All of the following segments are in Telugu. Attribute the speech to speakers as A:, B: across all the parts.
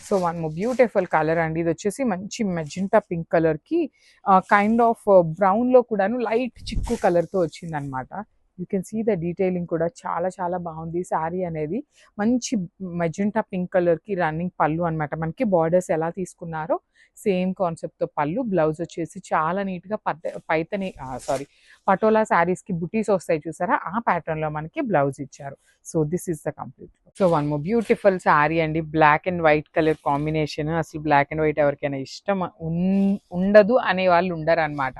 A: So one more beautiful colour అండి. ఇది వచ్చేసి మంచి మెజెంటా పింక్ కలర్కి కైండ్ ఆఫ్ బ్రౌన్లో కూడాను లైట్ చిక్కు కలర్తో వచ్చిందనమాట. You can see the detailing కూడా చాలా చాలా బాగుంది. శారీ అనేది మంచి మెజెంటా పింక్ కలర్కి రన్నింగ్ పళ్ళు అనమాట. మనకి బార్డర్స్ ఎలా తీసుకున్నారో సేమ్ కాన్సెప్ట్తో పళ్ళు. బ్లౌజ్ వచ్చేసి చాలా నీట్గా పైతని పటోలా శారీస్కి బుటీస్ వస్తాయి చూసారా, ఆ ప్యాటర్న్లో మనకి బ్లౌజ్ ఇచ్చారు. So this is the complete. So one more beautiful sari అండి. Black and white colour combination. అసలు బ్లాక్ అండ్ వైట్ ఎవరికైనా ఇష్టం ఉండదు అనే వాళ్ళు ఉండరు అనమాట.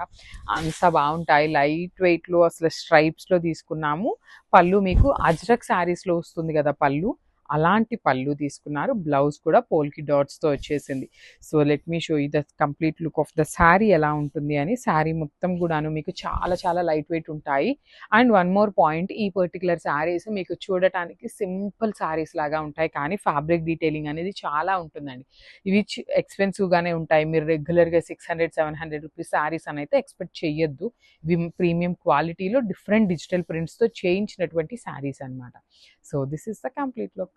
A: అంత బాగుంటాయి. లైట్ వెయిట్లో అసలు స్ట్రైప్స్లో తీసుకున్నాము. పళ్ళు మీకు అజ్రక్ శారీస్లో వస్తుంది కదా పళ్ళు, అలాంటి పళ్ళు తీసుకున్నారు. బ్లౌజ్ కూడా పోల్కి డాట్స్తో వచ్చేసింది. So let me show you the complete look of the sari ఎలా ఉంటుంది అని. శారీ మొత్తం కూడాను మీకు చాలా చాలా లైట్ వెయిట్ ఉంటాయి. అండ్ వన్ మోర్ పాయింట్, ఈ పర్టికులర్ శారీస్ మీకు చూడటానికి సింపుల్ శారీస్ లాగా ఉంటాయి, కానీ ఫ్యాబ్రిక్ డీటెయిలింగ్ అనేది చాలా ఉంటుందండి. ఇవి ఎక్స్పెన్సివ్గానే ఉంటాయి. మీరు రెగ్యులర్గా 600-700 రూపీస్ శారీస్ అని అయితే ఎక్స్పెక్ట్ చేయొద్దు. ఇవి ప్రీమియం క్వాలిటీలో డిఫరెంట్ డిజిటల్ ప్రింట్స్తో చేయించినటువంటి శారీస్ అనమాట. So this is the complete look.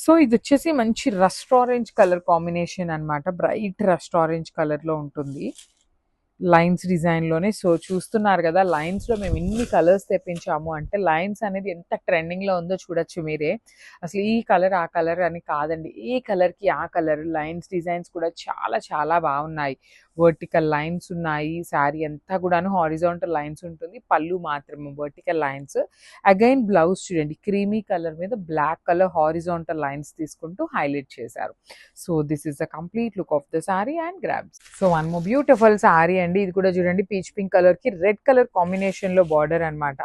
A: So ఇది వచ్చేసి మంచి రస్ట్ ఆరెంజ్ కలర్ కాంబినేషన్ అనమాట. బ్రైట్ రస్ట్ ఆరెంజ్ కలర్లో ఉంటుంది లైన్స్ డిజైన్లోనే. సో చూస్తున్నారు కదా, లైన్స్లో మేము ఇన్ని కలర్స్ తెప్పించాము అంటే లైన్స్ అనేది ఎంత ట్రెండింగ్లో ఉందో చూడొచ్చు మీరే. అసలు ఈ కలర్ ఆ కలర్ అని కాదండి, ఏ కలర్కి ఆ కలర్. లైన్స్ డిజైన్స్ కూడా చాలా చాలా బాగున్నాయి. వర్టికల్ లైన్స్ ఉన్నాయి. శారీ అంతా కూడాను హారిజాంటల్ లైన్స్ ఉంటుంది. పళ్ళు మాత్రమే వర్టికల్ లైన్స్. అగైన్ బ్లౌజ్ చూడండి, క్రీమీ కలర్ మీద బ్లాక్ కలర్ హారిజాంటల్ లైన్స్ తీసుకుంటూ హైలైట్ చేశారు. So this is the complete look of the sari and grabs. So one more beautiful sari అండి. ఇది కూడా చూడండి, పీచ్ పింక్ కలర్కి రెడ్ కలర్ కాంబినేషన్లో బార్డర్ అనమాట.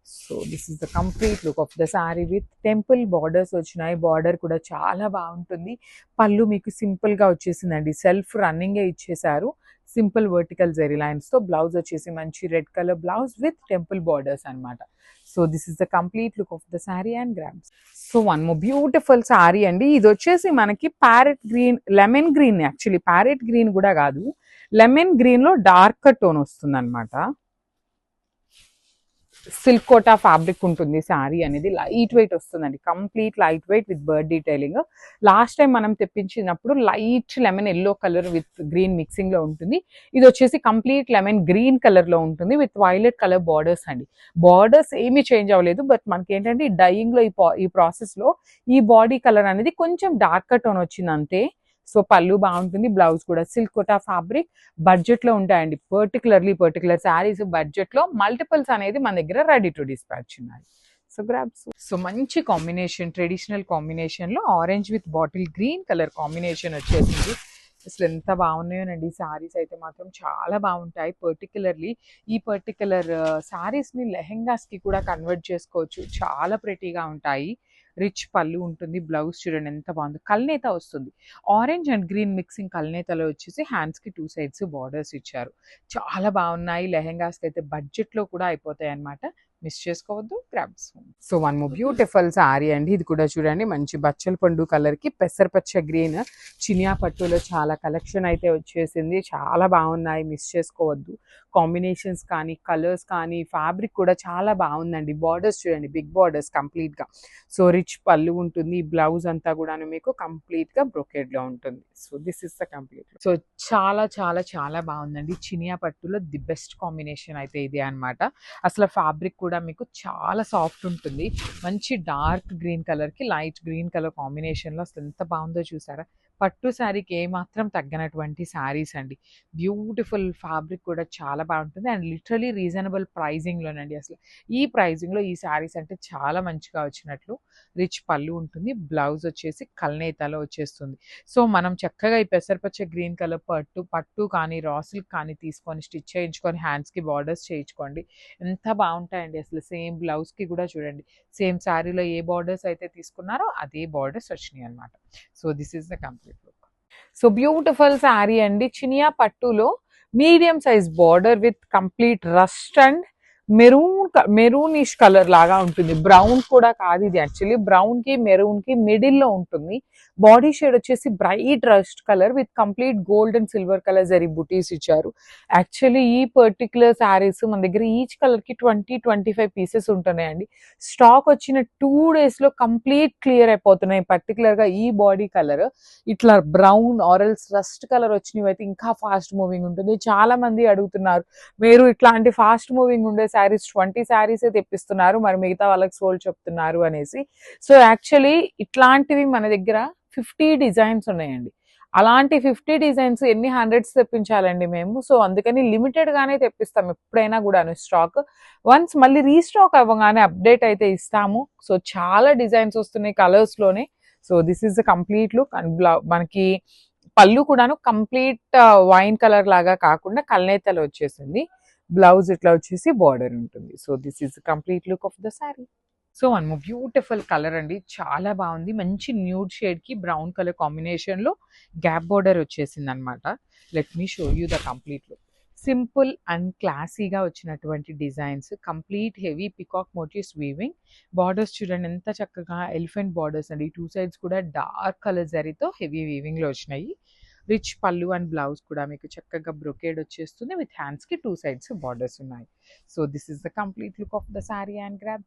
A: So this is the complete look of the sari with temple borders వచ్చినాయి. బార్డర్ కూడా చాలా బాగుంటుంది. పళ్ళు మీకు సింపుల్గా వచ్చేసిందండి, సెల్ఫ్ రన్నింగే ఇచ్చేసారు. సింపుల్ వర్టికల్ జెరీ లైన్స్తో. బ్లౌజ్ వచ్చేసి మంచి red colour blouse with temple borders అనమాట. So this is the complete look of the sari and grams. So one more beautiful sari అండి. ఇది వచ్చేసి మనకి parrot green, lemon green, actually parrot green కూడా కాదు, లెమన్ గ్రీన్లో డార్క్ టోన్ వస్తుంది అనమాట. సిల్క్ కోటా ఫ్యాబ్రిక్ ఉంటుంది శారీ అనేది. లైట్ వెయిట్ వస్తుందండి, complete light weight with bird detailing. Last time మనం తెప్పించినప్పుడు light lemon yellow colour with green మిక్సింగ్లో ఉంటుంది. ఇది వచ్చేసి కంప్లీట్ లెమన్ గ్రీన్ కలర్లో ఉంటుంది విత్ వైలెట్ కలర్ బార్డర్స్ అండి. బార్డర్స్ ఏమీ చేంజ్ అవ్వలేదు, బట్ మనకి ఏంటంటే ఈ డైయింగ్లో ఈ ప్రాసెస్లో ఈ బాడీ కలర్ అనేది కొంచెం డార్క్ టోన్ వచ్చింది అంతే. సో పళ్ళు బాగుంటుంది. బ్లౌజ్ కూడా సిల్క్ కోటా ఫ్యాబ్రిక్. బడ్జెట్లో ఉంటాయండి, పర్టికులర్ శారీస్ బడ్జెట్లో. మల్టిపుల్స్ అనేది మన దగ్గర రెడీ టు డిస్పాచ్ ఉన్నాయి. So grabs. సో మంచి కాంబినేషన్, ట్రెడిషనల్ కాంబినేషన్లో orange with bottle green colour combination వచ్చేసింది. అసలు ఎంత బాగున్నాయోనండి శారీస్ అయితే మాత్రం చాలా బాగుంటాయి. పర్టికులర్లీ ఈ పర్టికులర్ శారీస్ని లెహెంగాస్కి కూడా కన్వర్ట్ చేసుకోవచ్చు, చాలా ప్రెటీగా ఉంటాయి. రిచ్ పళ్ళు ఉంటుంది. బ్లౌజ్ చూడండి ఎంత బాగుంది, కల్నేత వస్తుంది. ఆరెంజ్ అండ్ గ్రీన్ మిక్సింగ్ కల్నేతలో వచ్చేసి హ్యాండ్స్కి 2 సైడ్స్ బార్డర్స్ ఇచ్చారు. చాలా బాగున్నాయి. లెహెంగాస్కి అయితే బడ్జెట్లో కూడా అయిపోతాయి అనమాట. మిస్ చేసుకోవద్దు, grabs. So one more beautiful sari అండి. ఇది కూడా చూడండి, మంచి బచ్చల పండు కలర్కి పెసరపచ్చ గ్రీన్ చినియా పట్టులో చాలా కలెక్షన్ అయితే వచ్చేసింది. చాలా బాగున్నాయి, మిస్ చేసుకోవద్దు. కాంబినేషన్స్ కానీ కలర్స్ కానీ ఫ్యాబ్రిక్ కూడా చాలా బాగుందండి. బార్డర్స్ చూడండి, బిగ్ బార్డర్స్ కంప్లీట్గా. సో రిచ్ పళ్ళు ఉంటుంది. బ్లౌజ్ అంతా కూడా మీకు కంప్లీట్గా బ్రొకేడ్లో ఉంటుంది. So this is the complete. So చాలా చాలా చాలా బాగుందండి. చినియా పట్టులో ది బెస్ట్ కాంబినేషన్ అయితే ఇదే అనమాట. అసలు ఫ్యాబ్రిక్ కూడా మీకు చాలా సాఫ్ట్ ఉంటుంది. మంచి డార్క్ గ్రీన్ కలర్కి లైట్ గ్రీన్ కలర్ కాంబినేషన్లో అసలు ఎంత బాగుందో చూసారా. పట్టు శారీకి ఏమాత్రం తగ్గనటువంటి శారీస్ అండి. బ్యూటిఫుల్ ఫ్యాబ్రిక్ కూడా చాలా బాగుంటుంది అండ్ లిటరలీ రీజనబుల్ ప్రైజింగ్లోనండి. అసలు ఈ ప్రైజింగ్లో ఈ శారీస్ అంటే చాలా మంచిగా వచ్చినట్లు. రిచ్ పళ్ళు ఉంటుంది. బ్లౌజ్ వచ్చేసి కల్నేతలో వచ్చేస్తుంది. సో మనం చక్కగా ఈ పెసరపచ్చ గ్రీన్ కలర్ పట్టు కానీ రా సిల్క్ కానీ తీసుకొని స్టిచ్ చేయించుకొని హ్యాండ్స్కి బార్డర్స్ చేయించుకోండి, ఎంత బాగుంటాయండి. అసలు సేమ్ బ్లౌజ్కి కూడా చూడండి, సేమ్ శారీలో ఏ బార్డర్స్ అయితే తీసుకున్నారో అదే బార్డర్స్ వచ్చినాయి అనమాట. So this is the complete look. So beautiful sari అండి. చినియా పట్టులో medium size border with complete rust and maroonish colour లాగా ఉంటుంది. బ్రౌన్ కూడా కాదు ఇది, యాక్చువల్లీ బ్రౌన్ కి మెరూన్ కి మిడిల్ లో ఉంటుంది. బాడీ షేడ్ వచ్చేసి bright rust colour with complete gold and silver colour zari బుటీస్ ఇచ్చారు. యాక్చువల్లీ ఈ పర్టికులర్ శారీస్ మన దగ్గర ఈచ్ కలర్ కి 20-25 పీసెస్ ఉంటున్నాయండి. స్టాక్ వచ్చిన 2 days లో కంప్లీట్ క్లియర్ అయిపోతున్నాయి. పర్టికులర్ గా ఈ బాడీ కలర్ ఇట్లా బ్రౌన్ ఆరల్స్ రస్ట్ కలర్ వచ్చినవి అయితే ఇంకా ఫాస్ట్ మూవింగ్ ఉంటుంది. చాలా మంది అడుగుతున్నారు, మీరు ఇట్లాంటి ఫాస్ట్ మూవింగ్ ఉండే శారీస్ 20 శారీసే తెప్పిస్తున్నారు, మరి మిగతా వాళ్ళకి సోల్డ్ చెప్తున్నారు అనేసి. సో యాక్చువల్లీ ఇట్లాంటివి మన దగ్గర 50 డిజైన్స్ ఉన్నాయండి. అలాంటి 50 డిజైన్స్ ఎన్ని హండ్రెడ్స్ తెప్పించాలండి మేము. సో అందుకని లిమిటెడ్ గానే తెప్పిస్తాం ఎప్పుడైనా కూడాను స్టాక్. వన్స్ మళ్ళీ రీస్టాక్ అవ్వగానే అప్డేట్ అయితే ఇస్తాము. సో చాలా డిజైన్స్ వస్తున్నాయి కలర్స్ లోనే. So this is the complete look. And మనకి పళ్ళు కూడాను కంప్లీట్ వైన్ కలర్ లాగా కాకుండా కల్నేతలు వచ్చేసింది. బ్లౌజ్ ఇట్లా వచ్చేసి బార్డర్ ఉంటుంది. So this is complete look of the sari. So one beautiful colour అండి, చాలా బాగుంది. మంచి న్యూడ్ షేడ్ కి బ్రౌన్ కలర్ కాంబినేషన్ లో గ్యాప్ బార్డర్ వచ్చేసింది అనమాట. Let me show you the complete look. Simple and క్లాసీగా వచ్చినటువంటి designs, complete heavy peacock motifs weaving. Borders చూడండి ఎంత చక్కగా ఎలిఫెంట్ బార్డర్స్ అండి. 2 sides కూడా డార్క్ కలర్ జరీతో హెవీ వీవింగ్ లో వచ్చినాయి. రిచ్ పళ్ళు అండ్ బ్లౌజ్ కూడా మీకు చక్కగా బ్రొకేడ్ వచ్చేస్తుంది. విత్ హ్యాండ్స్ కి 2 sides బార్డర్స్ ఉన్నాయి. So this is the complete look of the sari and grab.